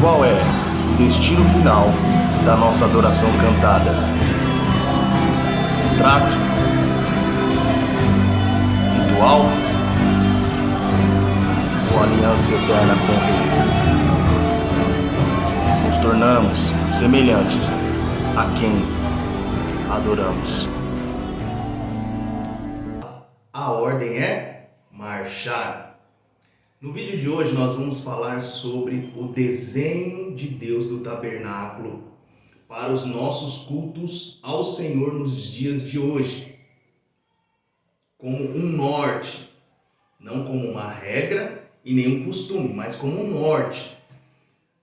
Qual é o destino final da nossa adoração cantada? Trato? Ritual? Ou aliança eterna com o Rei? Nos tornamos semelhantes a quem adoramos. A ordem é marchar. No vídeo de hoje nós vamos falar sobre o desenho de Deus do tabernáculo para os nossos cultos ao Senhor nos dias de hoje, como um norte, não como uma regra e nem um costume, mas como um norte.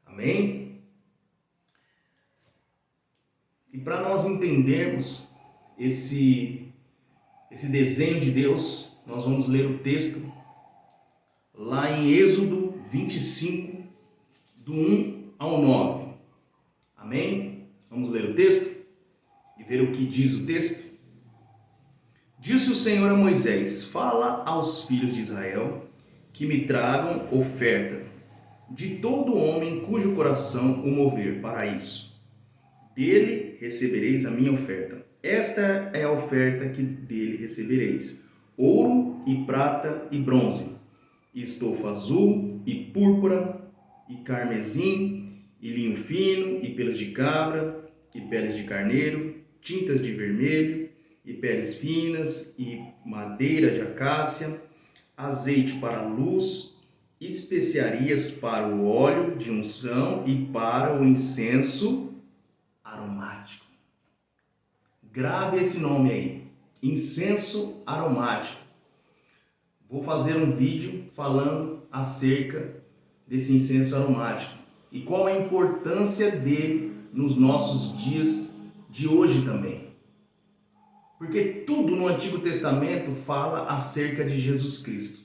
Amém? E para nós entendermos esse desenho de Deus, nós vamos ler o texto lá em Êxodo 25, do 1 ao 9. Amém? Vamos ler o texto e ver o que diz o texto? Disse o Senhor a Moisés: fala aos filhos de Israel que me tragam oferta de todo homem cujo coração o mover para isso. Dele recebereis a minha oferta. Esta é a oferta que dele recebereis: ouro e prata e bronze, estofa azul e púrpura e carmesim e linho fino e pelos de cabra e peles de carneiro, tintas de vermelho e peles finas e madeira de acácia, azeite para a luz, especiarias para o óleo de unção e para o incenso aromático. Grave esse nome aí, incenso aromático. Vou fazer um vídeo falando acerca desse incenso aromático e qual a importância dele nos nossos dias de hoje também. Porque tudo no Antigo Testamento fala acerca de Jesus Cristo.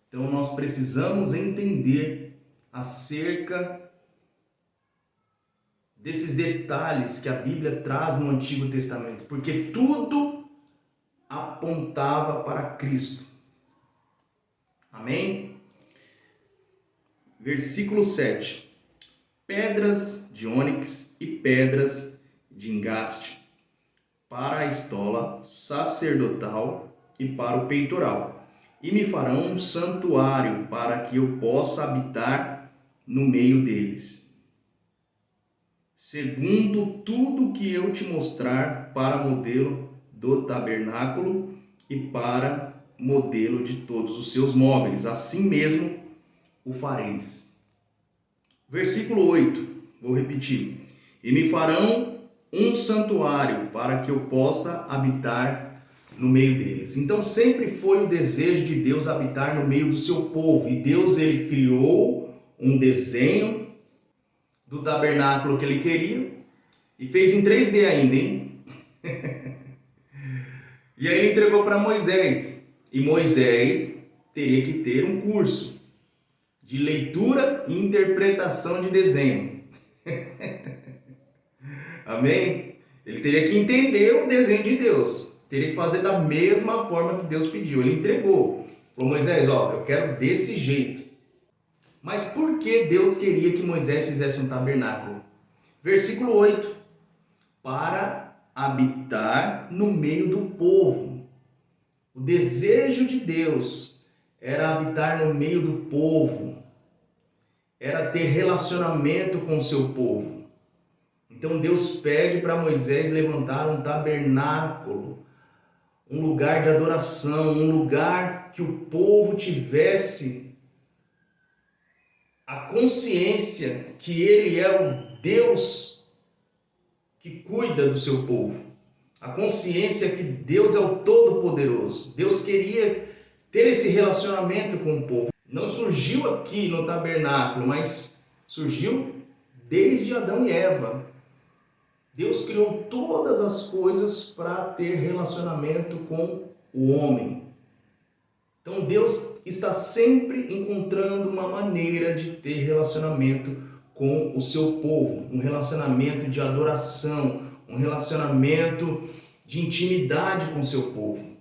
Então nós precisamos entender acerca desses detalhes que a Bíblia traz no Antigo Testamento, porque tudo apontava para Cristo. Amém? Versículo 7. Pedras de ônix e pedras de engaste para a estola sacerdotal e para o peitoral. E me farão um santuário para que eu possa habitar no meio deles, segundo tudo que eu te mostrar, para modelo do tabernáculo e para modelo de todos os seus móveis, assim mesmo o fareis. Versículo 8, vou repetir. E me farão um santuário para que eu possa habitar no meio deles. Então sempre foi o desejo de Deus habitar no meio do seu povo, e Deus ele criou um desenho do tabernáculo que ele queria e fez em 3D ainda, hein? E aí ele entregou para Moisés. E Moisés teria que ter um curso de leitura e interpretação de desenho. Amém? Ele teria que entender o desenho de Deus. Teria que fazer da mesma forma que Deus pediu. Ele entregou. Falou: Moisés, eu quero desse jeito. Mas por que Deus queria que Moisés fizesse um tabernáculo? Versículo 8. Para habitar no meio do povo. O desejo de Deus era habitar no meio do povo, era ter relacionamento com o seu povo. Então Deus pede para Moisés levantar um tabernáculo, um lugar de adoração, um lugar que o povo tivesse a consciência que ele é o Deus que cuida do seu povo. A consciência que Deus é o Todo-Poderoso. Deus queria ter esse relacionamento com o povo. Não surgiu aqui no tabernáculo, mas surgiu desde Adão e Eva. Deus criou todas as coisas para ter relacionamento com o homem. Então Deus está sempre encontrando uma maneira de ter relacionamento com o seu povo. Um relacionamento de adoração, um relacionamento de intimidade com o seu povo.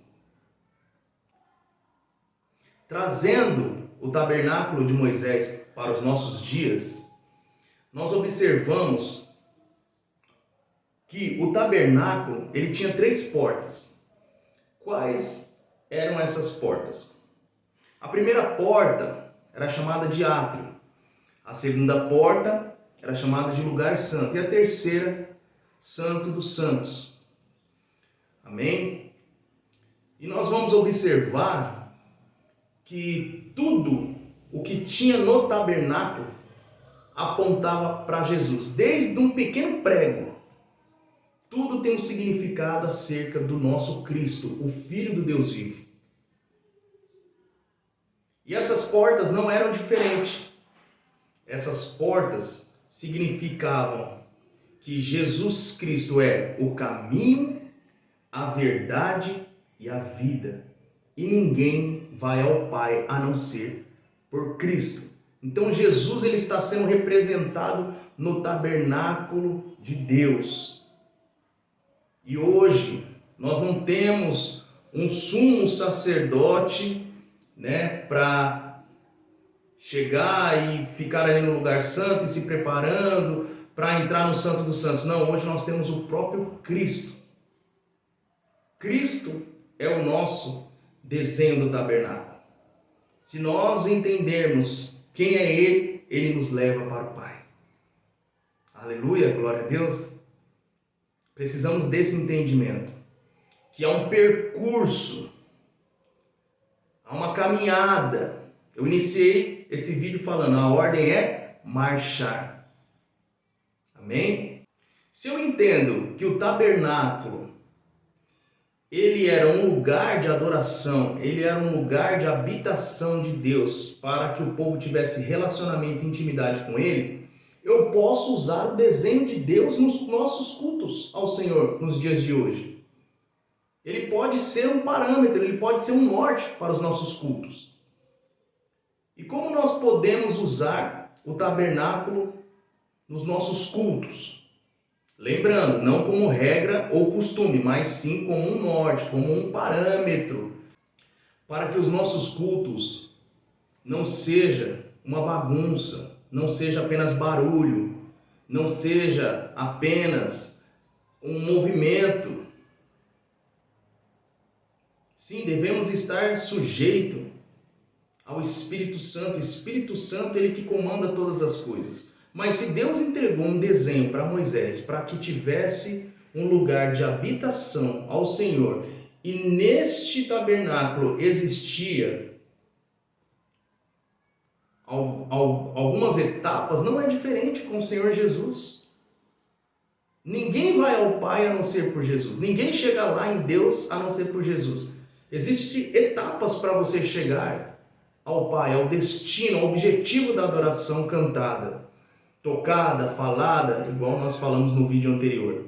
Trazendo o tabernáculo de Moisés para os nossos dias, nós observamos que o tabernáculo ele tinha 3 portas. Quais eram essas portas? A primeira porta era chamada de átrio. A segunda porta era chamada de lugar santo. E a terceira, Santo dos Santos. Amém? E nós vamos observar que tudo o que tinha no tabernáculo apontava para Jesus. Desde um pequeno prego, tudo tem um significado acerca do nosso Cristo, o Filho do Deus vivo. E essas portas não eram diferentes. Essas portas significavam que Jesus Cristo é o caminho, a verdade e a vida. E ninguém vai ao Pai a não ser por Cristo. Então Jesus ele está sendo representado no tabernáculo de Deus. E hoje nós não temos um sumo sacerdote, para chegar e ficar ali no lugar santo e se preparando para entrar no Santo dos Santos. Não, hoje nós temos o próprio Cristo. Cristo é o nosso desenho do tabernáculo. Se nós entendermos quem é Ele, Ele nos leva para o Pai. Aleluia, glória a Deus. Precisamos desse entendimento, que há um percurso, há uma caminhada. Eu iniciei esse vídeo falando, a ordem é marchar. Amém? Se eu entendo que o tabernáculo, ele era um lugar de adoração, ele era um lugar de habitação de Deus, para que o povo tivesse relacionamento e intimidade com Ele, eu posso usar o desenho de Deus nos nossos cultos ao Senhor nos dias de hoje. Ele pode ser um parâmetro, ele pode ser um norte para os nossos cultos. E como nós podemos usar o tabernáculo nos nossos cultos? Lembrando, não como regra ou costume, mas sim como um norte, como um parâmetro, para que os nossos cultos não seja uma bagunça, não seja apenas barulho, não seja apenas um movimento. Sim, devemos estar sujeitos ao Espírito Santo. O Espírito Santo, ele que comanda todas as coisas. Mas se Deus entregou um desenho para Moisés, para que tivesse um lugar de habitação ao Senhor, e neste tabernáculo existia algumas etapas, não é diferente com o Senhor Jesus. Ninguém vai ao Pai a não ser por Jesus. Ninguém chega lá em Deus a não ser por Jesus. Existem etapas para você chegar ao Pai, ao destino, ao objetivo da adoração cantada, tocada, falada, igual nós falamos no vídeo anterior.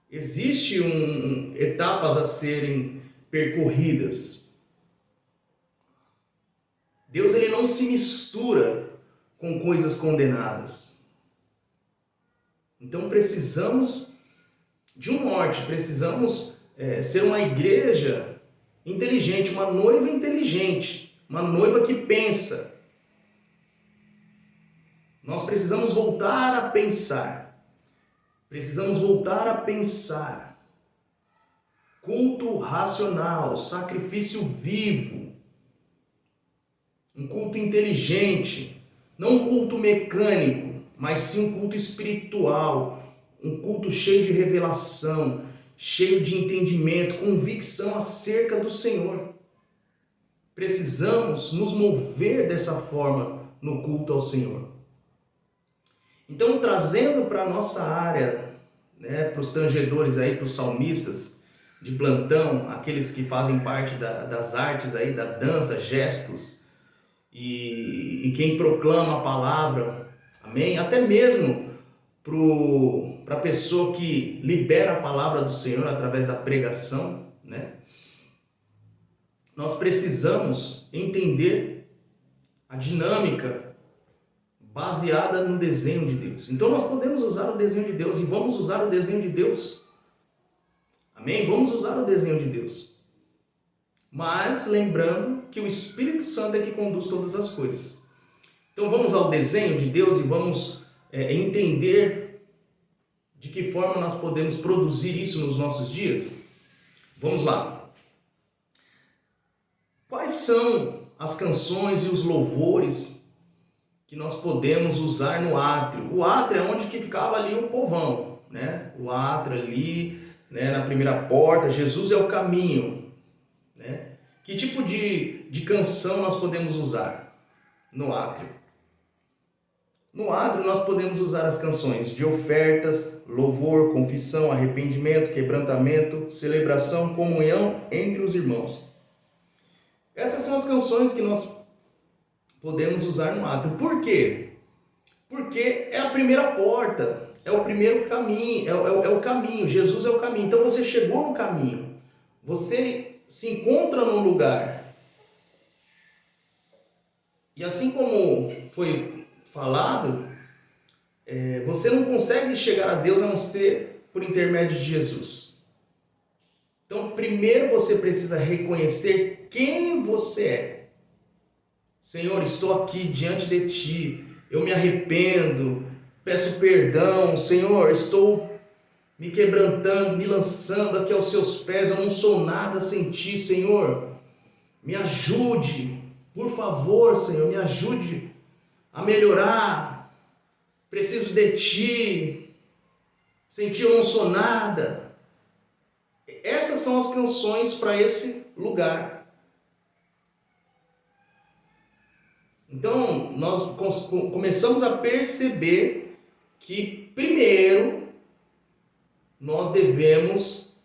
Existem etapas a serem percorridas. Deus ele não se mistura com coisas condenadas. Então precisamos de um norte, precisamos ser uma igreja inteligente, uma noiva inteligente, uma noiva que pensa. Nós precisamos voltar a pensar. Precisamos voltar a pensar. Culto racional, sacrifício vivo. Um culto inteligente, não um culto mecânico, mas sim um culto espiritual, um culto cheio de revelação, cheio de entendimento, convicção acerca do Senhor. Precisamos nos mover dessa forma no culto ao Senhor. Então, trazendo para a nossa área, para os tangedores aí, para os salmistas de plantão, aqueles que fazem parte das artes aí, da dança, gestos, e quem proclama a palavra, amém? Até mesmo para a pessoa que libera a palavra do Senhor através da pregação, nós precisamos entender a dinâmica baseada no desenho de Deus. Então nós podemos usar o desenho de Deus e vamos usar o desenho de Deus. Amém? Vamos usar o desenho de Deus. Mas lembrando que o Espírito Santo é que conduz todas as coisas. Então vamos ao desenho de Deus e vamos entender de que forma nós podemos produzir isso nos nossos dias? Vamos lá. Quais são as canções e os louvores que nós podemos usar no átrio? O átrio é onde que ficava ali o povão, né? O átrio ali, né, na primeira porta. Jesus é o caminho, né? Que tipo de canção nós podemos usar no átrio? No átrio nós podemos usar as canções de ofertas, louvor, confissão, arrependimento, quebrantamento, celebração, comunhão entre os irmãos. Essas são as canções que nós podemos usar no átrio. Por quê? Porque é a primeira porta, é o primeiro caminho, é o caminho. Jesus é o caminho. Então você chegou no caminho, você se encontra num lugar. E assim como foi falado, você não consegue chegar a Deus a não ser por intermédio de Jesus. Então, primeiro você precisa reconhecer quem você é. Senhor, estou aqui diante de Ti, eu me arrependo, peço perdão. Senhor, estou me quebrantando, me lançando aqui aos Seus pés, eu não sou nada sem Ti, Senhor. Me ajude, por favor, Senhor, me ajude a melhorar. Preciso de Ti, sem Ti eu não sou nada. Essas são as canções para esse lugar. Então, nós começamos a perceber que, primeiro, nós devemos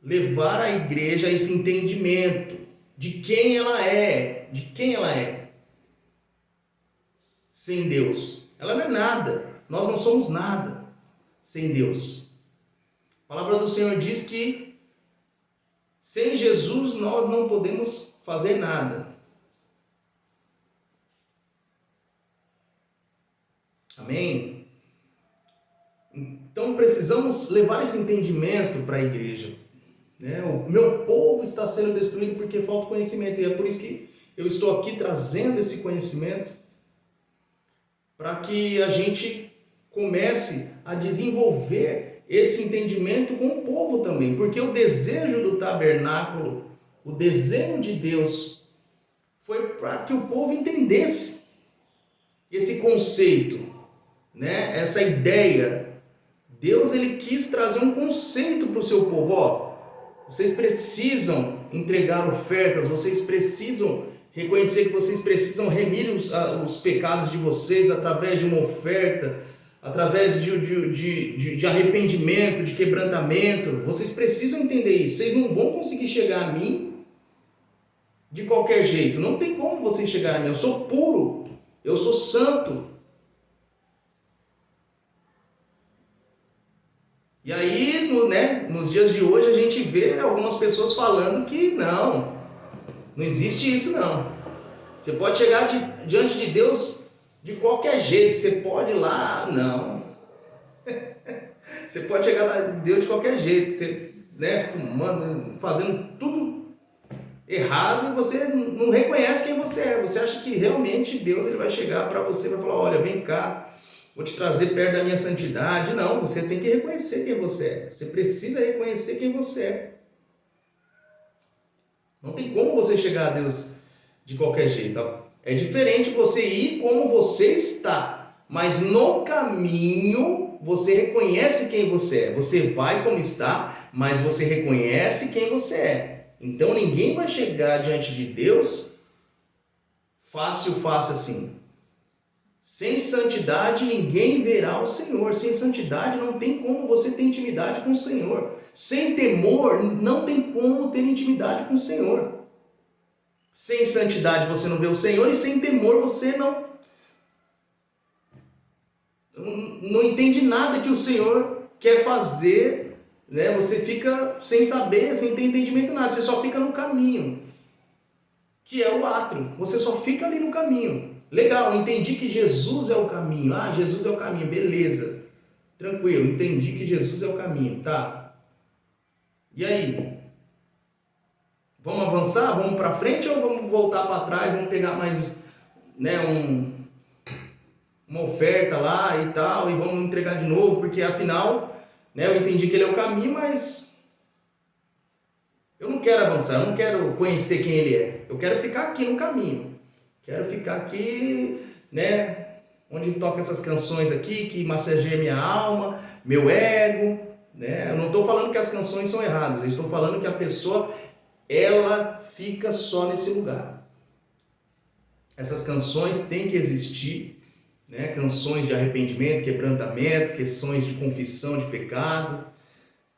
levar a igreja a esse entendimento de quem ela é, sem Deus. Ela não é nada, nós não somos nada sem Deus. A palavra do Senhor diz que sem Jesus nós não podemos fazer nada. Amém? Então precisamos levar esse entendimento para a igreja. O meu povo está sendo destruído porque falta conhecimento. E é por isso que eu estou aqui trazendo esse conhecimento, para que a gente comece a desenvolver esse entendimento com o povo também. Porque o desejo do tabernáculo, o desenho de Deus, foi para que o povo entendesse esse conceito, né? Essa ideia. Deus, ele quis trazer um conceito para o seu povo. Vocês precisam entregar ofertas, vocês precisam reconhecer que vocês precisam remir os pecados de vocês através de uma oferta, através de arrependimento, de quebrantamento. Vocês precisam entender isso. Vocês não vão conseguir chegar a mim de qualquer jeito. Não tem como vocês chegarem a mim. Eu sou puro, eu sou santo. E aí, nos dias de hoje, a gente vê algumas pessoas falando que não existe isso não. Você pode chegar diante de Deus de qualquer jeito, você pode ir lá, não. Você pode chegar lá de Deus de qualquer jeito, você, fumando, fazendo tudo errado, e você não reconhece quem você é. Você acha que realmente Deus, ele vai chegar para você e vai falar: olha, vem cá, vou te trazer perto da minha santidade. Não, você tem que reconhecer quem você é. Você precisa reconhecer quem você é. Não tem como você chegar a Deus de qualquer jeito. É diferente você ir como você está, mas no caminho você reconhece quem você é. Você vai como está, mas você reconhece quem você é. Então ninguém vai chegar diante de Deus fácil assim. Sem santidade ninguém verá o Senhor. Sem santidade não tem como você ter intimidade com o Senhor. Sem temor não tem como ter intimidade com o Senhor. Sem santidade você não vê o Senhor, e sem temor você não entende nada que o Senhor quer fazer, né? Você fica sem saber, sem ter entendimento nada. Você só fica no caminho, que é o átrio. Você só fica ali no caminho. Legal, entendi que Jesus é o caminho. Ah, Jesus é o caminho, beleza. Tranquilo, entendi que Jesus é o caminho, tá. E aí? Vamos avançar? Vamos para frente ou vamos voltar para trás? Vamos pegar mais, um uma oferta lá e tal, e vamos entregar de novo, porque afinal, né, eu entendi que ele é o caminho, mas eu não quero avançar, eu não quero conhecer quem ele é. Eu quero ficar aqui no caminho. Quero ficar aqui, né, onde toca essas canções aqui, que massageia minha alma, meu ego, né? Eu não estou falando que as canções são erradas, eu estou falando que a pessoa, ela fica só nesse lugar. Essas canções têm que existir, né? Canções de arrependimento, quebrantamento, canções de confissão de pecado,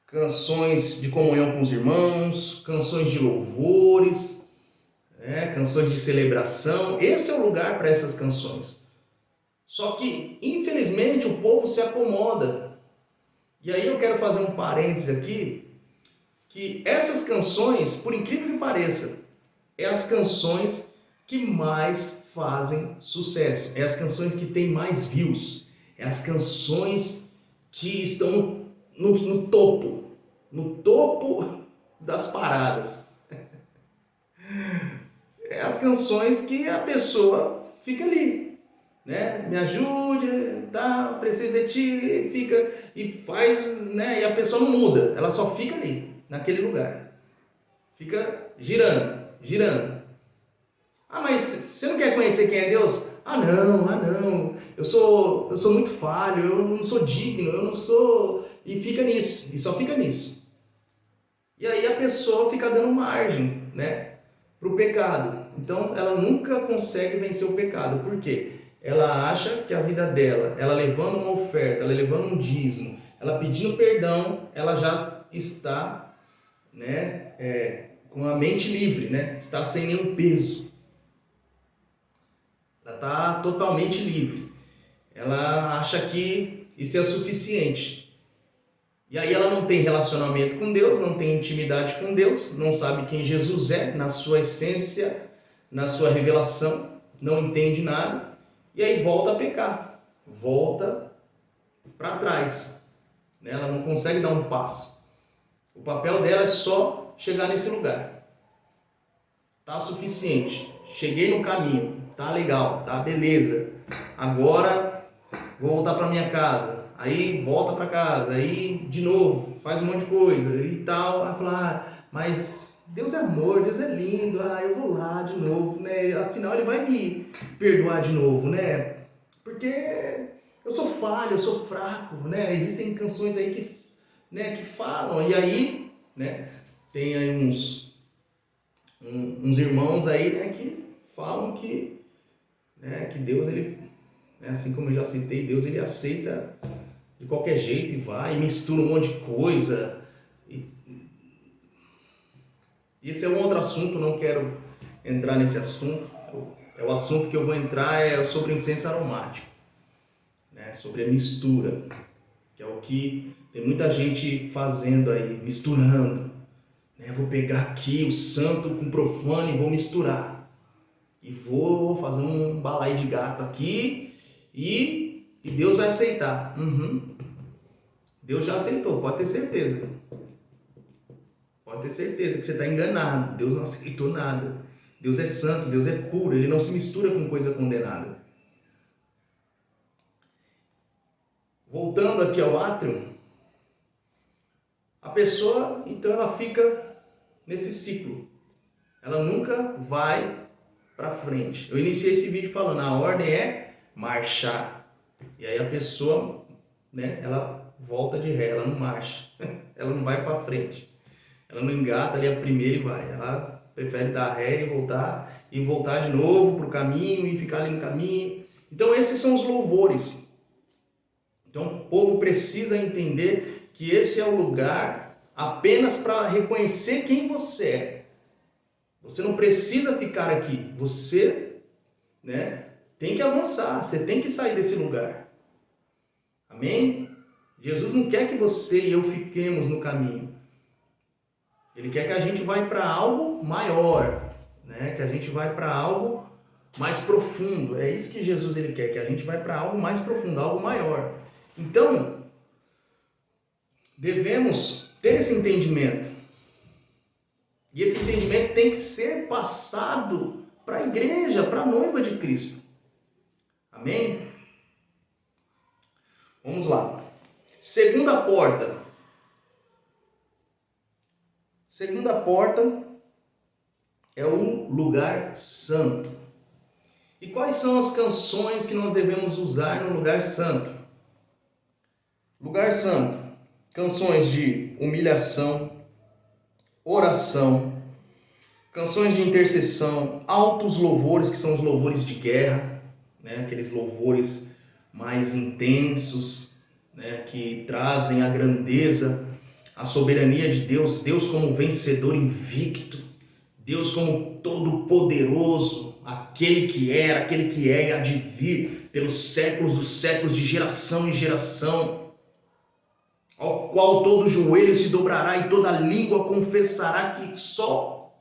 canções de comunhão com os irmãos, canções de louvores, né? Canções de celebração. Esse é o lugar para essas canções. Só que, infelizmente, o povo se acomoda. E aí eu quero fazer um parêntese aqui, que essas canções, por incrível que pareça, é as canções que mais fazem sucesso, é as canções que têm mais views, é as canções que estão no topo das paradas. É as canções que a pessoa fica ali, né? Me ajude, tá? Preciso de ti, fica e faz, né? E a pessoa não muda, ela só fica ali, naquele lugar, fica girando. Ah, mas você não quer conhecer quem é Deus? Ah não, eu sou muito falho, eu não sou digno, eu não sou... E fica nisso, e só fica nisso. E aí a pessoa fica dando margem, né, para o pecado. Então ela nunca consegue vencer o pecado. Por quê? Ela acha que a vida dela, ela levando uma oferta, ela levando um dízimo, ela pedindo perdão, ela já está, né, com a mente livre, né, está sem nenhum peso. Ela está totalmente livre. Ela acha que isso é suficiente. E aí ela não tem relacionamento com Deus, não tem intimidade com Deus, não sabe quem Jesus é, na sua essência, na sua revelação, não entende nada, e aí volta a pecar, volta para trás. Ela não consegue dar um passo. O papel dela é só chegar nesse lugar. Tá suficiente, cheguei no caminho, tá legal, tá beleza, agora vou voltar para minha casa. Aí volta para casa, aí de novo, faz um monte de coisa e tal. Aí fala, mas Deus é amor, Deus é lindo, eu vou lá de novo, né? Afinal ele vai me perdoar de novo, né? Porque eu sou falho, eu sou fraco, né? Existem canções aí que, né, que falam, e aí, né, tem aí uns irmãos aí, né, que falam que, né, que Deus, ele, né, assim como eu já citei, Deus ele aceita de qualquer jeito e vai, e mistura um monte de coisa. Esse é um outro assunto, não quero entrar nesse assunto. O assunto que eu vou entrar é sobre incenso aromático, né? Sobre a mistura, que é o que tem muita gente fazendo aí, misturando, né? Vou pegar aqui o santo com o profano e vou misturar. E vou fazer um balaio de gato aqui e Deus vai aceitar. Deus já aceitou, pode ter certeza. Pode ter certeza que você está enganado. Deus não aceitou nada. Deus é santo, Deus é puro, ele não se mistura com coisa condenada. Voltando aqui ao átrio, a pessoa, então, ela fica nesse ciclo. Ela nunca vai para frente. Eu iniciei esse vídeo falando, a ordem é marchar. E aí a pessoa, né, ela volta de ré, ela não marcha. Ela não vai para frente. Ela não engata ali a primeira e vai. Ela prefere dar ré e voltar de novo para o caminho e ficar ali no caminho. Então esses são os louvores. Então o povo precisa entender que esse é o lugar apenas para reconhecer quem você é. Você não precisa ficar aqui. Você, né, tem que avançar. Você tem que sair desse lugar. Amém? Jesus não quer que você e eu fiquemos no caminho. Ele quer que a gente vá para algo maior, né? Que a gente vai para algo mais profundo. É isso que Jesus ele quer, que a gente vai para algo mais profundo, algo maior. Então, devemos ter esse entendimento. E esse entendimento tem que ser passado para a igreja, para a noiva de Cristo. Amém? Vamos lá. Segunda porta. Segunda porta é o lugar santo. E quais são as canções que nós devemos usar no lugar santo? Lugar santo. Canções de humilhação, oração, canções de intercessão, altos louvores, que são os louvores de guerra, né? Aqueles louvores mais intensos, né? Que trazem a grandeza, a soberania de Deus, Deus como vencedor invicto, Deus como todo-poderoso, aquele que era, aquele que é e há de vir pelos séculos dos séculos, de geração em geração, ao qual todo joelho se dobrará e toda língua confessará que só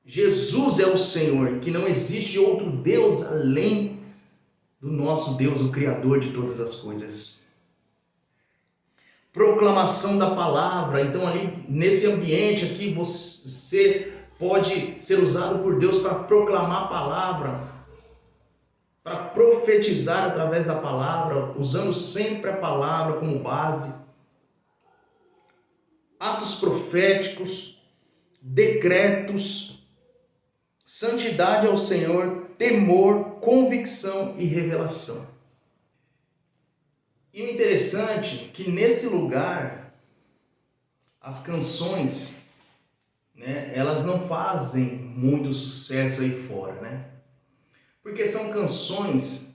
Jesus é o Senhor, que não existe outro Deus além do nosso Deus, o Criador de todas as coisas. Proclamação da palavra. Então ali nesse ambiente aqui você pode ser usado por Deus para proclamar a palavra, para profetizar através da palavra, usando sempre a palavra como base. Atos proféticos, decretos, santidade ao Senhor, temor, convicção e revelação. E o interessante é que nesse lugar, as canções, né, elas não fazem muito sucesso aí fora, né? Porque são canções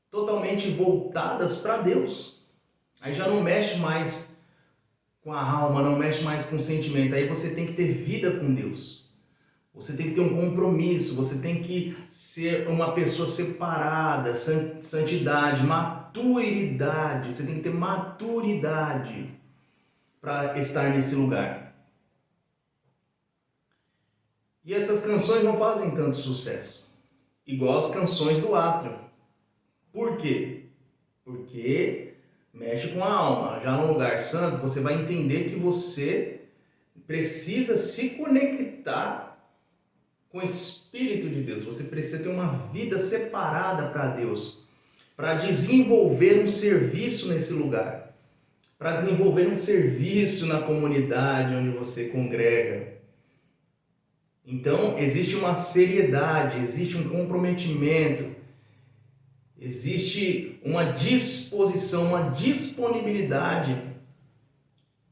totalmente voltadas para Deus. Aí já não mexe mais com a alma, não mexe mais com o sentimento. Aí você tem que ter vida com Deus. Você tem que ter um compromisso, você tem que ser uma pessoa separada, santidade, maturidade. Você tem que ter maturidade para estar nesse lugar. E essas canções não fazem tanto sucesso, igual as canções do átrio. Por quê? Porque mexe com a alma. Já no lugar santo, você vai entender que você precisa se conectar com o Espírito de Deus. Você precisa ter uma vida separada para Deus, para desenvolver um serviço nesse lugar, para desenvolver um serviço na comunidade onde você congrega. Então, existe uma seriedade, existe um comprometimento, existe uma disposição, uma disponibilidade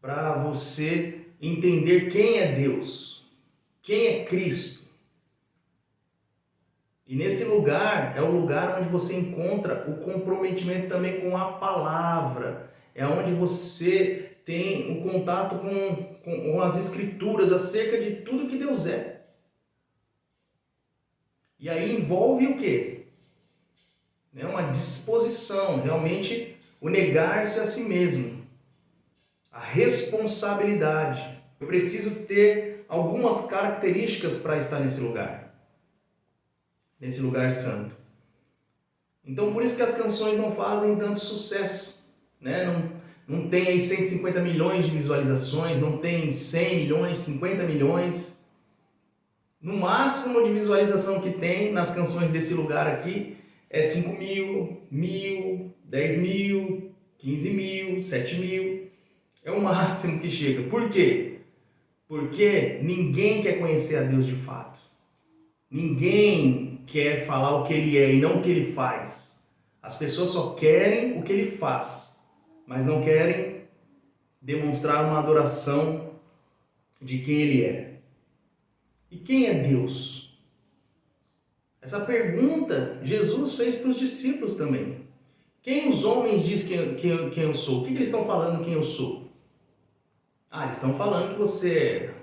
para você entender quem é Deus, quem é Cristo. E nesse lugar é o lugar onde você encontra o comprometimento também com a palavra. É onde você tem o contato com as Escrituras acerca de tudo que Deus é. E aí envolve o quê? Uma disposição, realmente o negar-se a si mesmo. A responsabilidade. Eu preciso ter algumas características para estar nesse lugar santo. Então por isso que as canções não fazem tanto sucesso, né? Não tem aí 150 milhões de visualizações, não tem 100 milhões, 50 milhões. No máximo de visualização que tem nas canções desse lugar aqui é 5 mil, 1.000, 10 mil, 15 mil, 7 mil. É o máximo que chega. Por quê? Porque ninguém quer conhecer a Deus de fato. Ninguém quer falar o que Ele é e não o que Ele faz. As pessoas só querem o que Ele faz, mas não querem demonstrar uma adoração de quem Ele é. E quem é Deus? Essa pergunta Jesus fez para os discípulos também. Quem os homens dizem quem eu sou? O que eles estão falando quem eu sou? Eles estão falando que você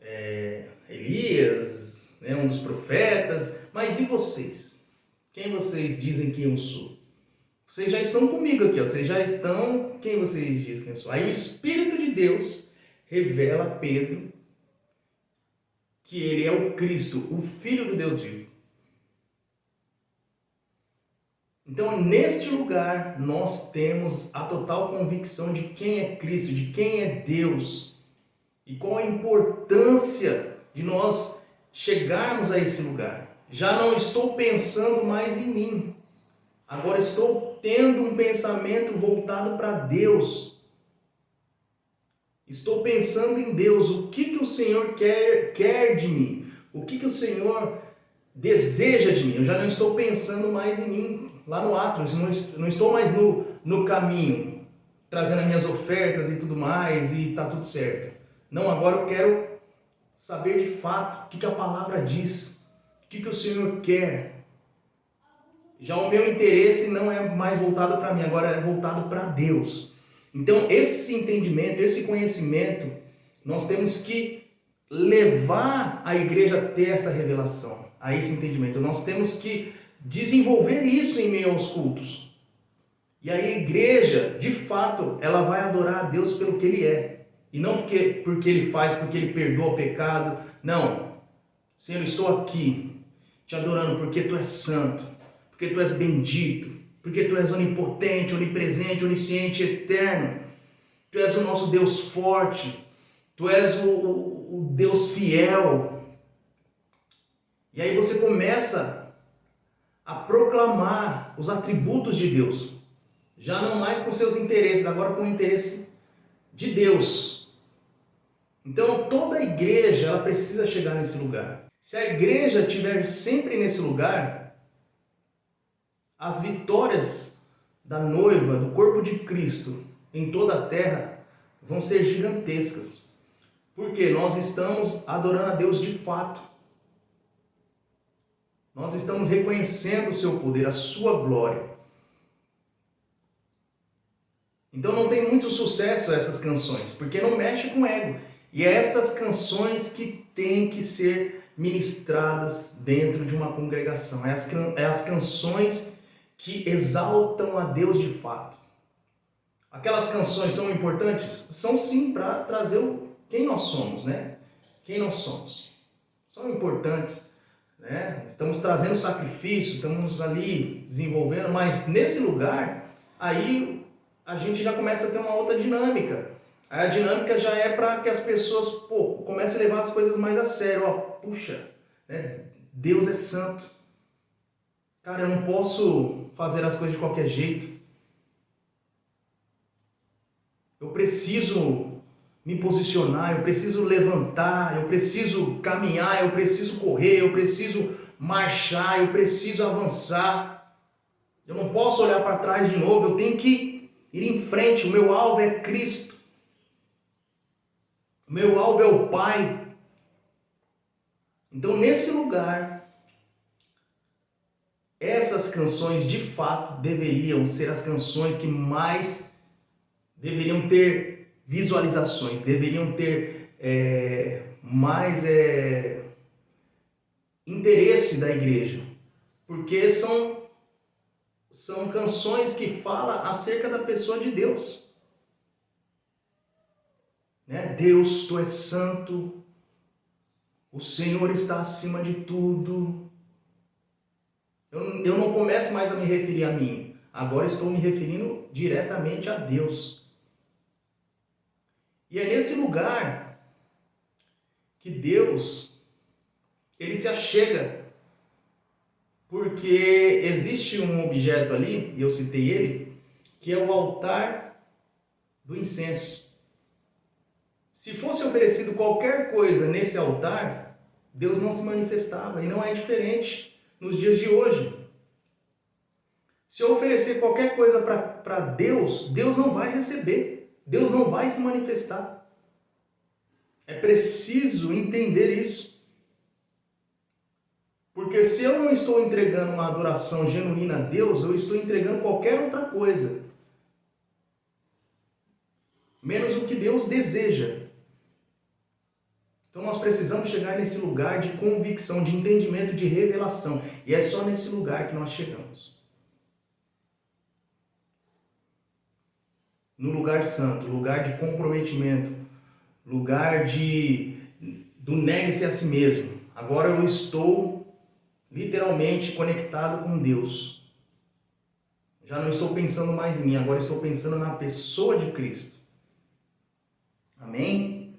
é Elias, né, um dos profetas. Mas e vocês? Quem vocês dizem que eu sou? Vocês já estão comigo aqui, ó. Vocês já estão... Quem vocês dizem que eu sou? Aí o Espírito de Deus revela a Pedro que ele é o Cristo, o Filho do Deus vivo. Então, neste lugar, nós temos a total convicção de quem é Cristo, de quem é Deus e qual a importância de nós chegarmos a esse lugar. Já não estou pensando mais em mim. Agora estou tendo um pensamento voltado para Deus. Estou pensando em Deus. O que o Senhor quer de mim? O que o Senhor deseja de mim? Eu já não estou pensando mais em mim, lá no ato. Não estou mais no caminho, trazendo as minhas ofertas e tudo mais, e está tudo certo. Não, agora eu quero saber de fato o que a palavra diz, o que o Senhor quer. Já o meu interesse não é mais voltado para mim, agora é voltado para Deus. Então, esse entendimento, esse conhecimento, nós temos que levar a igreja a ter essa revelação, a esse entendimento. Nós temos que desenvolver isso em meio aos cultos. E a igreja, de fato, ela vai adorar a Deus pelo que Ele é. E não porque Ele faz, porque Ele perdoa o pecado. Não. Senhor, eu estou aqui te adorando porque Tu és santo, porque Tu és bendito, porque Tu és onipotente, onipresente, onisciente, eterno. Tu és o nosso Deus forte, Tu és o Deus fiel. E aí você começa a proclamar os atributos de Deus, já não mais com seus interesses, agora com o interesse de Deus. Então toda a igreja ela precisa chegar nesse lugar. Se a igreja estiver sempre nesse lugar, as vitórias da noiva, do corpo de Cristo em toda a terra vão ser gigantescas. Porque nós estamos adorando a Deus de fato. Nós estamos reconhecendo o seu poder, a sua glória. Então não tem muito sucesso essas canções, porque não mexe com o ego. E é essas canções que têm que ser ministradas dentro de uma congregação. É as canções que exaltam a Deus de fato. Aquelas canções são importantes? São sim, para trazer quem nós somos, né? Quem nós somos. São importantes, né? Estamos trazendo sacrifício, estamos ali desenvolvendo, mas nesse lugar, aí a gente já começa a ter uma outra dinâmica. Aí a dinâmica já é para que as pessoas comecem a levar as coisas mais a sério. Ó, puxa, né? Deus é santo. Cara, eu não posso fazer as coisas de qualquer jeito. Eu preciso me posicionar, eu preciso levantar, eu preciso caminhar, eu preciso correr, eu preciso marchar, eu preciso avançar. Eu não posso olhar para trás de novo, eu tenho que ir em frente. O meu alvo é Cristo. O meu alvo é o Pai. Então, nesse lugar, essas canções de fato deveriam ser as canções que mais deveriam ter visualizações, deveriam ter mais interesse da igreja, porque são canções que falam acerca da pessoa de Deus. Né? Deus, Tu és santo, o Senhor está acima de tudo. Eu não começo mais a me referir a mim, agora estou me referindo diretamente a Deus. E é nesse lugar que Deus, Ele se achega, porque existe um objeto ali, e eu citei ele, que é o altar do incenso. Se fosse oferecido qualquer coisa nesse altar, Deus não se manifestava, e não é diferente nos dias de hoje. Se eu oferecer qualquer coisa para Deus, Deus não vai receber. Deus não vai se manifestar. É preciso entender isso. Porque se eu não estou entregando uma adoração genuína a Deus, eu estou entregando qualquer outra coisa. Menos o que Deus deseja. Então nós precisamos chegar nesse lugar de convicção, de entendimento, de revelação. E é só nesse lugar que nós chegamos. No lugar santo, lugar de comprometimento, lugar do negue-se a si mesmo. Agora eu estou literalmente conectado com Deus. Já não estou pensando mais em mim, agora estou pensando na pessoa de Cristo. Amém?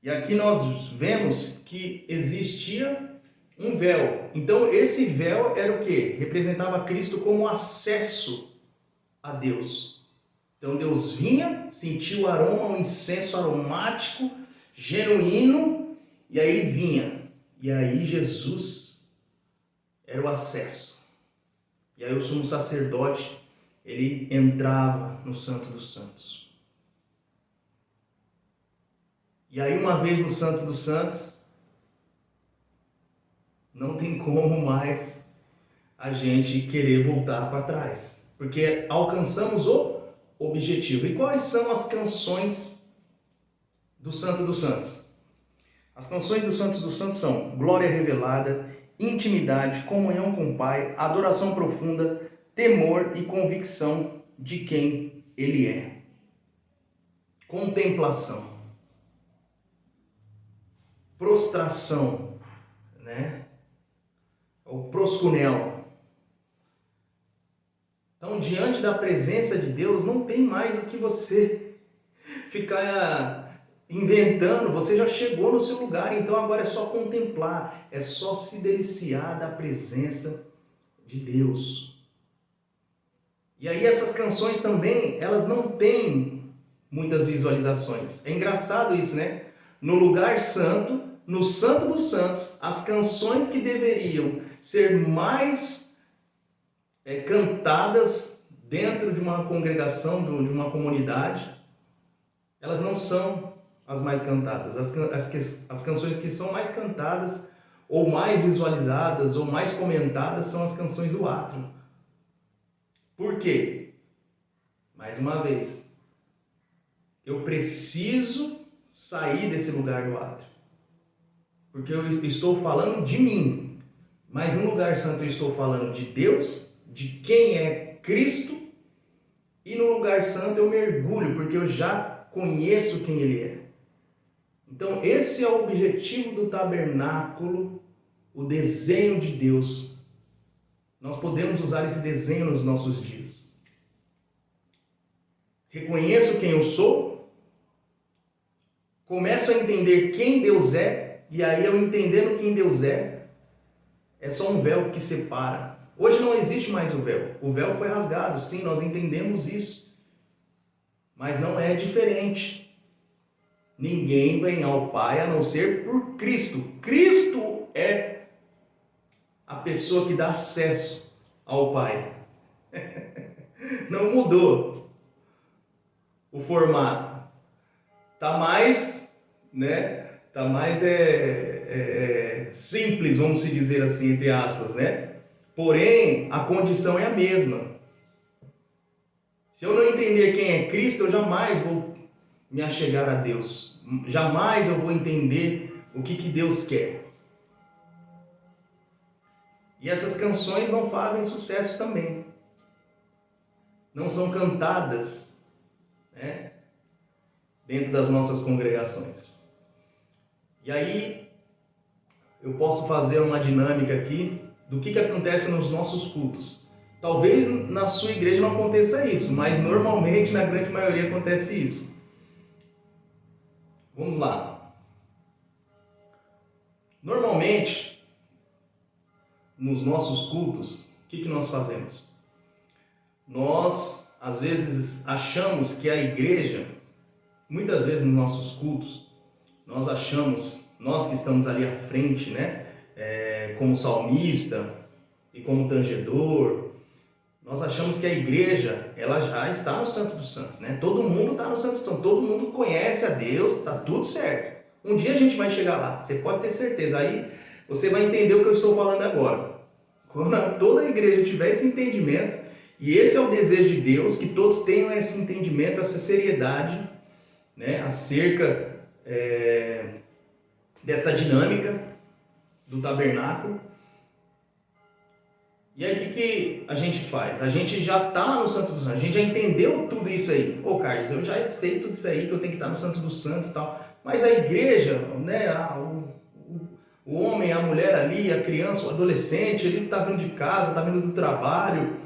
E aqui nós vemos que existia um véu. Então esse véu era o quê? Representava Cristo como acesso a Deus. Então Deus vinha, sentia o aroma, um incenso aromático, genuíno, e aí ele vinha. E aí Jesus era o acesso. E aí o sumo sacerdote, ele entrava no Santo dos Santos. E aí uma vez no Santo dos Santos, não tem como mais a gente querer voltar para trás, porque alcançamos o objetivo. E quais são as canções do Santo dos Santos? As canções do Santo dos Santos são Glória Revelada, Intimidade, Comunhão com o Pai, Adoração Profunda, Temor e Convicção de quem Ele é. Contemplação, prostração, né? O proscunel. Então, diante da presença de Deus, não tem mais o que você ficar inventando. Você já chegou no seu lugar, então agora é só contemplar, é só se deliciar da presença de Deus. E aí essas canções também, elas não têm muitas visualizações. É engraçado isso, né? No lugar santo, no Santo dos Santos, as canções que deveriam ser mais cantadas dentro de uma congregação, de uma comunidade, elas não são as mais cantadas. As canções que são mais cantadas, ou mais visualizadas, ou mais comentadas, são as canções do átrio. Por quê? Mais uma vez, eu preciso sair desse lugar do átrio. Porque eu estou falando de mim, mas no lugar santo eu estou falando de Deus, de quem é Cristo, e no lugar santo eu mergulho, porque eu já conheço quem Ele é. Então esse é o objetivo do tabernáculo, o desenho de Deus. Nós podemos usar esse desenho nos nossos dias. Reconheço quem eu sou, começo a entender quem Deus é, e aí eu entendendo quem Deus é só um véu que separa. Hoje não existe mais o véu foi rasgado, sim, nós entendemos isso, mas não é diferente. Ninguém vem ao Pai a não ser por Cristo. Cristo é a pessoa que dá acesso ao Pai. Não mudou o formato. Tá mais, né? Tá mais simples, vamos se dizer assim, entre aspas, né? Porém, a condição é a mesma. Se eu não entender quem é Cristo, eu jamais vou me achegar a Deus. Jamais eu vou entender o que Deus quer. E essas canções não fazem sucesso também. Não são cantadas, né, dentro das nossas congregações. E aí, eu posso fazer uma dinâmica aqui do que acontece nos nossos cultos. Talvez na sua igreja não aconteça isso, mas normalmente, na grande maioria, acontece isso. Vamos lá. Normalmente, nos nossos cultos, o que nós fazemos? Nós, às vezes, achamos que a igreja, muitas vezes nos nossos cultos, nós achamos, nós que estamos ali à frente, né, como salmista e como tangedor, nós achamos que a igreja, ela já está no Santo dos Santos, né? Todo mundo está no Santo dos Santos, todo mundo conhece a Deus, está tudo certo. Um dia a gente vai chegar lá, você pode ter certeza. Aí você vai entender o que eu estou falando agora. Quando toda a igreja tiver esse entendimento, e esse é o desejo de Deus, que todos tenham esse entendimento, essa seriedade, né, acerca dessa dinâmica do tabernáculo. E aí o que a gente faz? A gente já está no Santo dos Santos, a gente já entendeu tudo isso aí. Ô Carlos, eu já sei tudo isso aí, que eu tenho que estar no Santo dos Santos e tal. Mas a igreja, né, o homem, a mulher ali, a criança, o adolescente, ele está vindo de casa, está vindo do trabalho,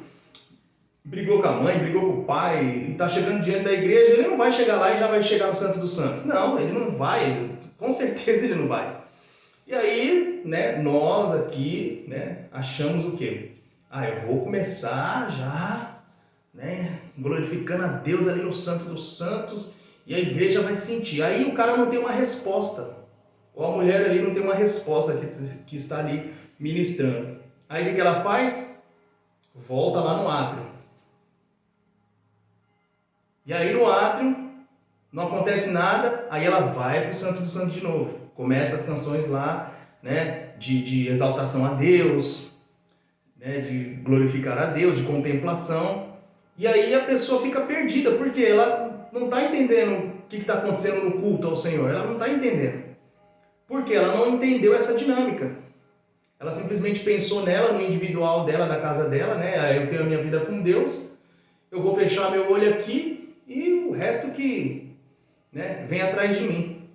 brigou com a mãe, brigou com o pai, e está chegando diante da igreja, ele não vai chegar lá e já vai chegar no Santo dos Santos. Não, ele não vai, com certeza ele não vai. E aí né, nós aqui, né, achamos o quê? Eu vou começar já, né, glorificando a Deus ali no Santo dos Santos, e a igreja vai sentir. Aí o cara não tem uma resposta, ou a mulher ali não tem uma resposta que está ali ministrando. Aí o que ela faz? Volta lá no átrio. E aí no átrio não acontece nada, aí ela vai para o Santo dos Santos de novo. Começa as canções lá, né, de exaltação a Deus, né, de glorificar a Deus, de contemplação. E aí a pessoa fica perdida, porque ela não está entendendo o que está acontecendo no culto ao Senhor. Ela não está entendendo. Porque ela não entendeu essa dinâmica. Ela simplesmente pensou nela, no individual dela, da casa dela, né? Eu tenho a minha vida com Deus, eu vou fechar meu olho aqui e o resto que, né, vem atrás de mim.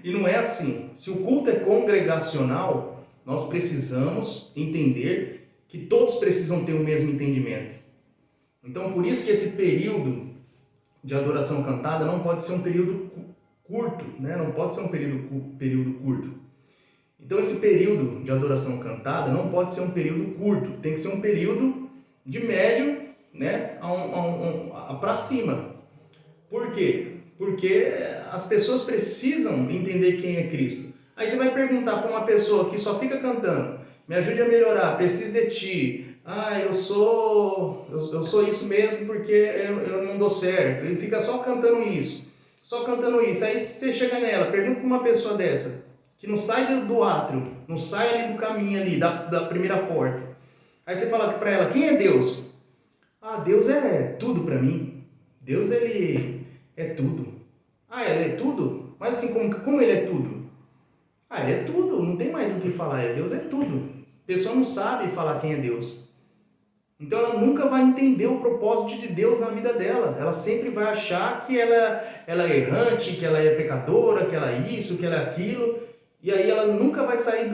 E não é assim. Se o culto é congregacional, nós precisamos entender que todos precisam ter o mesmo entendimento. Então, por isso que esse período de adoração cantada não pode ser um período curto, né? Não pode ser um período curto. Então, esse período de adoração cantada não pode ser um período curto, tem que ser um período de médio, né, para cima. Por quê? Porque as pessoas precisam entender quem é Cristo. Aí você vai perguntar para uma pessoa que só fica cantando: me ajude a melhorar, preciso de ti. Eu sou isso mesmo porque eu não dou certo. Ele fica só cantando isso, só cantando isso. Aí você chega nela, pergunta para uma pessoa dessa, que não sai do átrio, não sai ali do caminho ali, da primeira porta. Aí você fala para ela: quem é Deus? Deus é tudo para mim. Deus, ele é tudo. Ele é tudo? Mas assim, como ele é tudo? Ele é tudo, não tem mais o que falar. Deus é tudo. A pessoa não sabe falar quem é Deus. Então ela nunca vai entender o propósito de Deus na vida dela. Ela sempre vai achar que ela é errante, que ela é pecadora, que ela é isso, que ela é aquilo. E aí ela nunca vai sair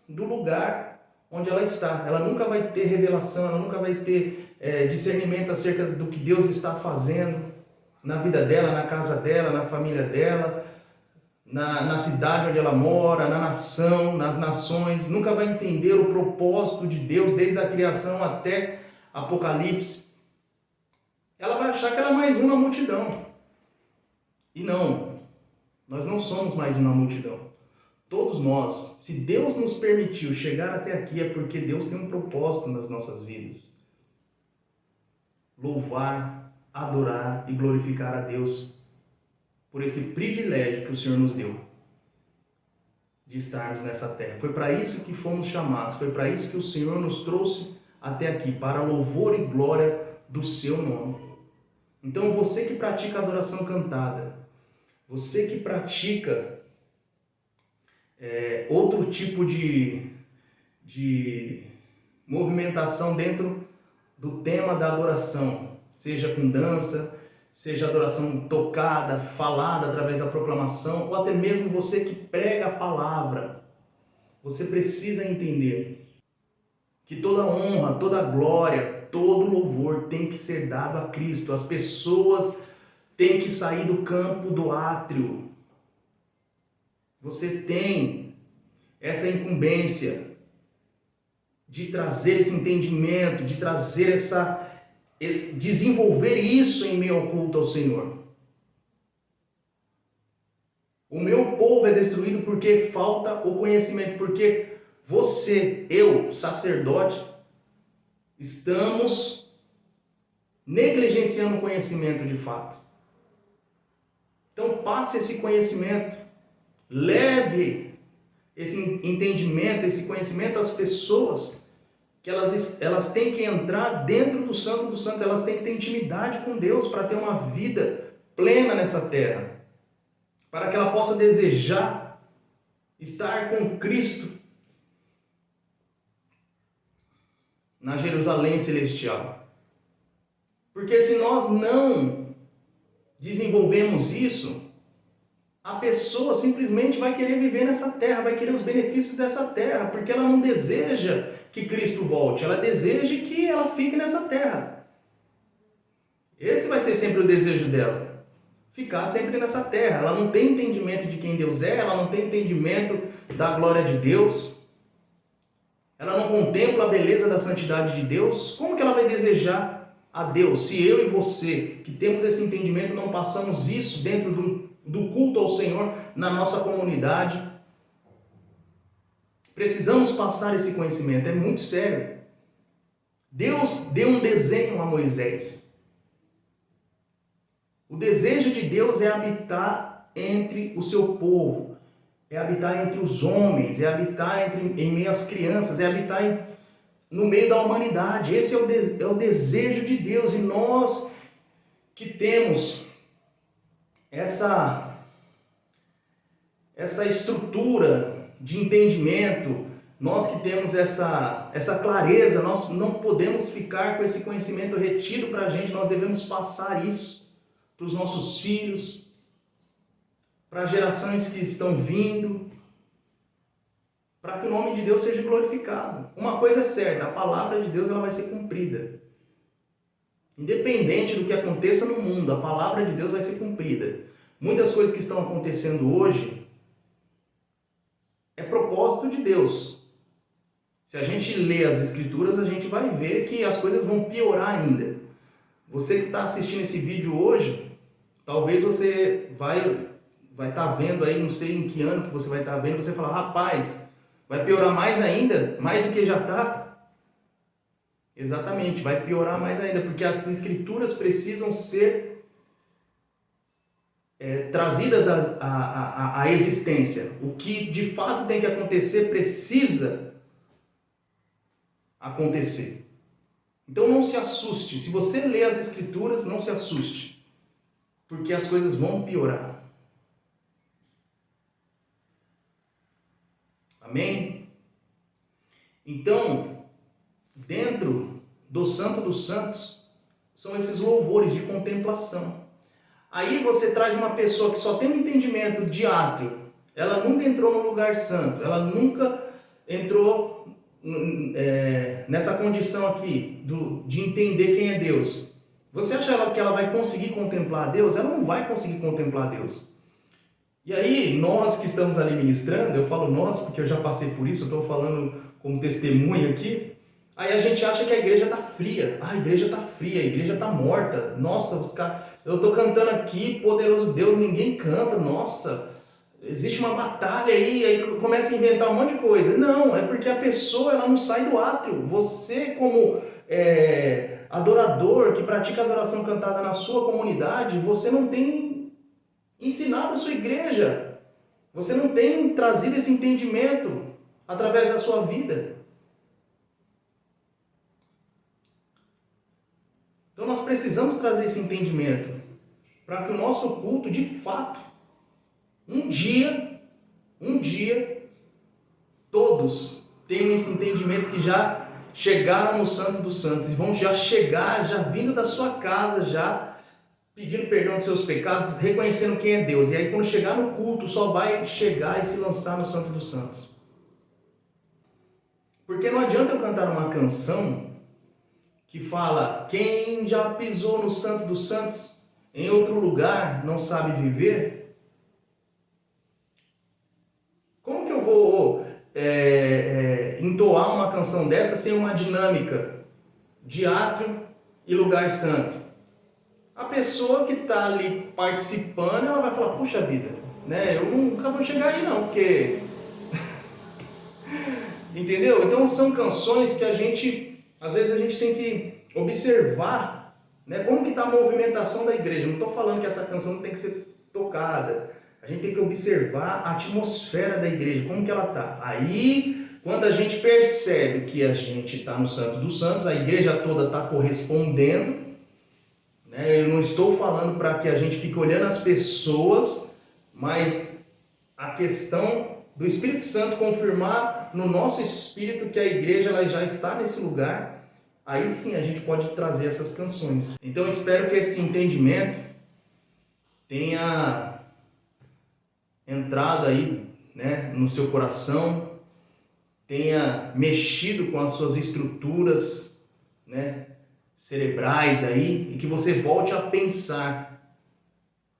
do lugar onde ela está. Ela nunca vai ter revelação, ela nunca vai ter discernimento acerca do que Deus está fazendo na vida dela, na casa dela, na família dela, na cidade onde ela mora, na nação, nas nações. Nunca vai entender o propósito de Deus desde a criação até Apocalipse. Ela vai achar que ela é mais uma multidão. E não, nós não somos mais uma multidão. Todos nós, se Deus nos permitiu chegar até aqui, é porque Deus tem um propósito nas nossas vidas. Louvar, adorar e glorificar a Deus por esse privilégio que o Senhor nos deu de estarmos nessa terra. Foi para isso que fomos chamados, foi para isso que o Senhor nos trouxe até aqui, para louvor e glória do seu nome. Então você que pratica adoração cantada, você que pratica outro tipo de movimentação dentro do tema da adoração, seja com dança, seja adoração tocada, falada através da proclamação, ou até mesmo você que prega a palavra, você precisa entender que toda honra, toda glória, todo louvor tem que ser dado a Cristo. As pessoas têm que sair do campo do átrio. Você tem essa incumbência de trazer esse entendimento, de trazer desenvolver isso em meio ao culto ao Senhor. O meu povo é destruído porque falta o conhecimento, porque você, eu, sacerdote, estamos negligenciando o conhecimento de fato. Então passe esse conhecimento, leve esse entendimento, esse conhecimento às pessoas, que elas têm que entrar dentro do Santo dos Santos, elas têm que ter intimidade com Deus para ter uma vida plena nessa terra, para que ela possa desejar estar com Cristo na Jerusalém celestial. Porque se nós não desenvolvemos isso, a pessoa simplesmente vai querer viver nessa terra, vai querer os benefícios dessa terra, porque ela não deseja que Cristo volte, ela deseja que ela fique nessa terra. Esse vai ser sempre o desejo dela. ficar sempre nessa terra. Ela não tem entendimento de quem Deus é, ela não tem entendimento da glória de Deus, ela não contempla a beleza da santidade de Deus. Como que ela vai desejar a Deus se eu e você, que temos esse entendimento, não passamos isso dentro do culto ao Senhor na nossa comunidade? Precisamos passar esse conhecimento, é muito sério. Deus deu um desenho a Moisés. O desejo de Deus é habitar entre o seu povo, é habitar entre os homens, é habitar em meio às crianças, é habitar no meio da humanidade. Esse é o desejo de Deus. E nós que temos essa estrutura de entendimento, nós que temos essa clareza, nós não podemos ficar com esse conhecimento retido para a gente, nós devemos passar isso para os nossos filhos, para as gerações que estão vindo, para que o nome de Deus seja glorificado. Uma coisa é certa, a palavra de Deus ela vai ser cumprida. Independente do que aconteça no mundo, a palavra de Deus vai ser cumprida. Muitas coisas que estão acontecendo hoje é propósito de Deus. Se a gente lê as Escrituras, a gente vai ver que as coisas vão piorar ainda. Você que está assistindo esse vídeo hoje, talvez você vai estar vendo aí, não sei em que ano que você vai estar vendo, você fala, rapaz, vai piorar mais ainda? Mais do que já está? Exatamente, vai piorar mais ainda, porque as Escrituras precisam ser trazidas à existência. O que de fato tem que acontecer, precisa acontecer. Então não se assuste. Se você lê as Escrituras, não se assuste, porque as coisas vão piorar. Amém? Então, dentro do Santo dos Santos, são esses louvores de contemplação. Aí você traz uma pessoa que só tem um entendimento de átrio, ela nunca entrou no lugar santo, ela nunca entrou nessa condição aqui de entender quem é Deus. Você acha que ela vai conseguir contemplar Deus? Ela não vai conseguir contemplar Deus. E aí, nós que estamos ali ministrando, eu falo nós porque eu já passei por isso, eu estou falando como testemunha aqui, aí a gente acha que a igreja está fria. Ah, a igreja está fria, a igreja está morta. Nossa, eu estou cantando aqui, poderoso Deus, ninguém canta. Nossa, existe uma batalha aí começa a inventar um monte de coisa. Não, é porque a pessoa ela não sai do átrio. Você como adorador que pratica adoração cantada na sua comunidade, você não tem ensinado a sua igreja. Você não tem trazido esse entendimento através da sua vida. Então nós precisamos trazer esse entendimento para que o nosso culto, de fato, um dia, todos tenham esse entendimento que já chegaram no Santo dos Santos e vão já chegar, já vindo da sua casa, já pedindo perdão dos seus pecados, reconhecendo quem é Deus. E aí quando chegar no culto, só vai chegar e se lançar no Santo dos Santos. Porque não adianta eu cantar uma canção que fala, quem já pisou no Santo dos Santos em outro lugar não sabe viver. Como que eu vou entoar uma canção dessa sem uma dinâmica de átrio e lugar santo? A pessoa que está ali participando, ela vai falar, puxa vida, né? Eu nunca vou chegar aí não, porque... Entendeu? Então são canções que às vezes a gente tem que observar, né? Como que está a movimentação da igreja. Não estou falando que essa canção tem que ser tocada. A gente tem que observar a atmosfera da igreja, como que ela está. Aí, quando a gente percebe que a gente está no Santo dos Santos, a igreja toda está correspondendo, né? Eu não estou falando para que a gente fique olhando as pessoas, mas a questão do Espírito Santo confirmar no nosso espírito que a igreja ela já está nesse lugar, aí sim a gente pode trazer essas canções. Então eu espero que esse entendimento tenha entrado aí, né, no seu coração, tenha mexido com as suas estruturas, né, cerebrais aí, e que você volte a pensar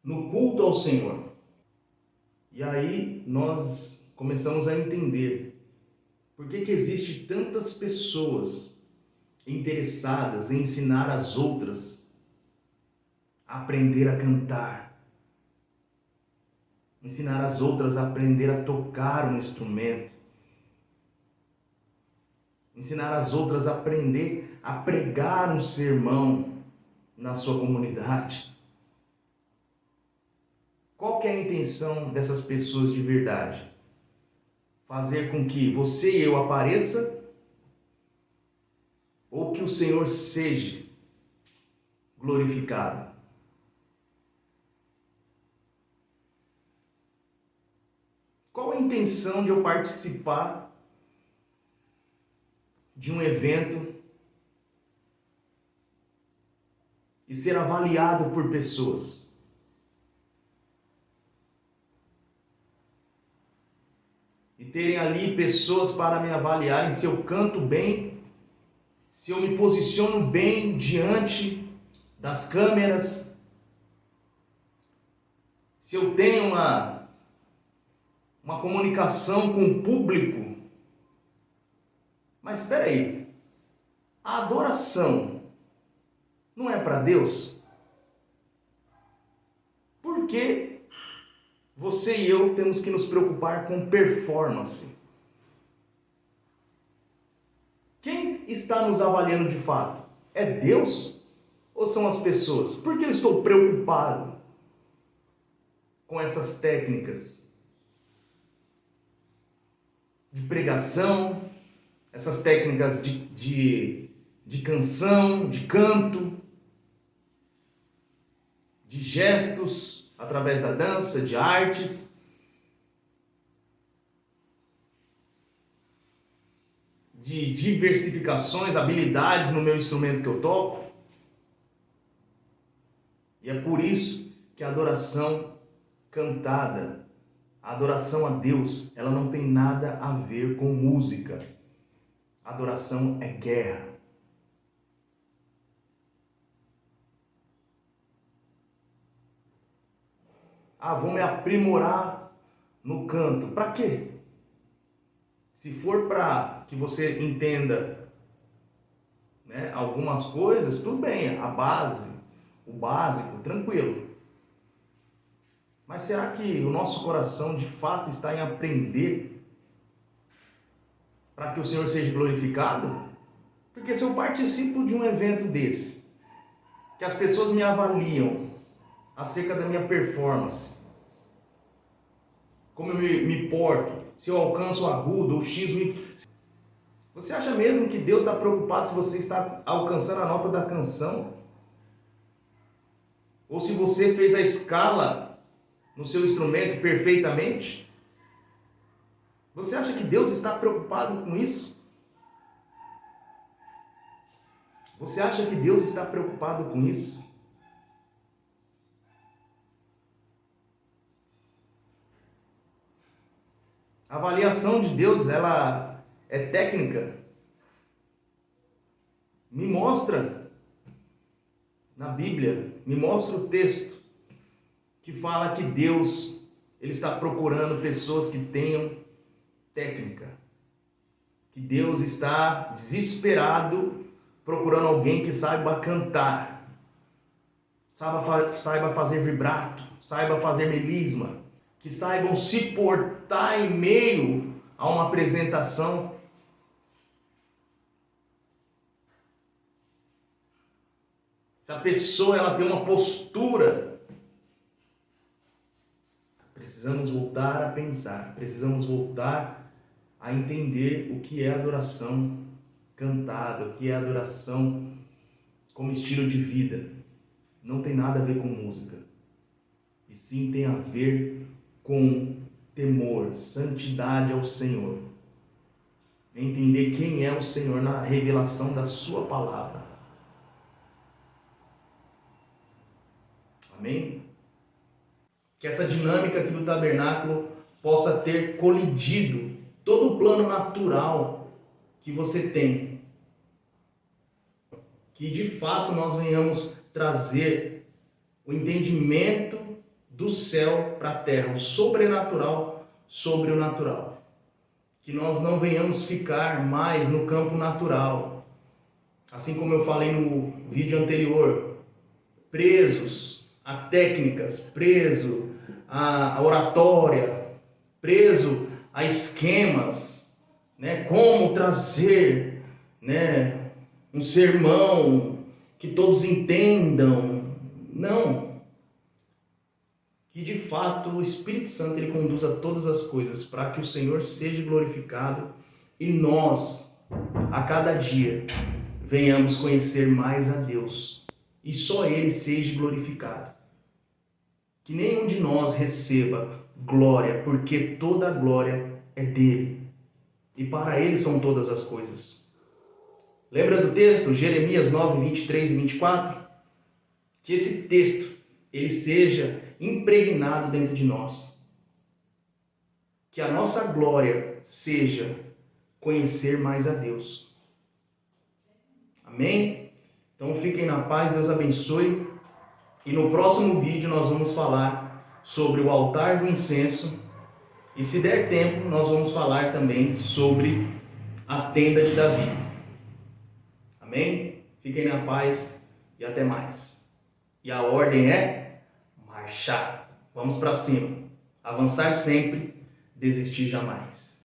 no culto ao Senhor. E aí nós começamos a entender por que existe tantas pessoas interessadas em ensinar as outras a aprender a cantar, ensinar as outras a aprender a tocar um instrumento, ensinar as outras a aprender a pregar um sermão na sua comunidade. Qual que é a intenção dessas pessoas de verdade? Fazer com que você e eu apareça ou que o Senhor seja glorificado? Qual a intenção de eu participar de um evento e ser avaliado por pessoas? E terem ali pessoas para me avaliarem se eu canto bem, se eu me posiciono bem diante das câmeras, se eu tenho uma comunicação com o público. Mas espera aí, a adoração não é para Deus? Por que você e eu temos que nos preocupar com performance? Quem está nos avaliando de fato? É Deus ou são as pessoas? Por que eu estou preocupado com essas técnicas de pregação, essas técnicas de canção, de canto, de gestos através da dança, de artes, de diversificações, habilidades no meu instrumento que eu toco? E é por isso que a adoração cantada, a adoração a Deus, ela não tem nada a ver com música. Adoração é guerra. Vou me aprimorar no canto. Para quê? Se for para que você entenda, né, algumas coisas, tudo bem, a base, o básico, tranquilo. Mas será que o nosso coração de fato está em aprender para que o Senhor seja glorificado? Porque se eu participo de um evento desse, que as pessoas me avaliam acerca da minha performance, como eu me porto, se eu alcanço o agudo ou o X, você acha mesmo que Deus está preocupado se você está alcançando a nota da canção? Ou se você fez a escala no seu instrumento perfeitamente? Você acha que Deus está preocupado com isso? Você acha que Deus está preocupado com isso? A avaliação de Deus, ela é técnica. Me mostra na Bíblia, me mostra o texto que fala que Deus, ele está procurando pessoas que tenham técnica. Que Deus está desesperado procurando alguém que saiba cantar, saiba fazer vibrato, saiba fazer melisma, que saibam se portar em meio a uma apresentação. Se a pessoa ela tem uma postura, precisamos voltar a pensar, precisamos voltar a entender o que é adoração cantada, o que é adoração como estilo de vida. Não tem nada a ver com música, e sim tem a ver com temor, santidade ao Senhor. Entender quem é o Senhor na revelação da sua palavra. Amém? Que essa dinâmica aqui do tabernáculo possa ter colidido todo o plano natural que você tem. Que de fato nós venhamos trazer o entendimento do céu para a terra, o sobrenatural sobre o natural. Que nós não venhamos ficar mais no campo natural. Assim como eu falei no vídeo anterior, presos a técnicas, preso a oratória, preso a esquemas, né? Como trazer, né, um sermão que todos entendam. Não. Que de fato o Espírito Santo ele conduza todas as coisas para que o Senhor seja glorificado e nós, a cada dia, venhamos conhecer mais a Deus e só Ele seja glorificado. Que nenhum de nós receba glória, porque toda a glória é dele e para Ele são todas as coisas. Lembra do texto, Jeremias 9, 23 e 24? Que esse texto ele seja impregnado dentro de nós. Que a nossa glória seja conhecer mais a Deus. Amém? Então fiquem na paz, Deus abençoe. E no próximo vídeo nós vamos falar sobre o altar do incenso. E se der tempo, nós vamos falar também sobre a tenda de Davi. Amém? Fiquem na paz e até mais. E a ordem é marchar. Vamos para cima. Avançar sempre, desistir jamais.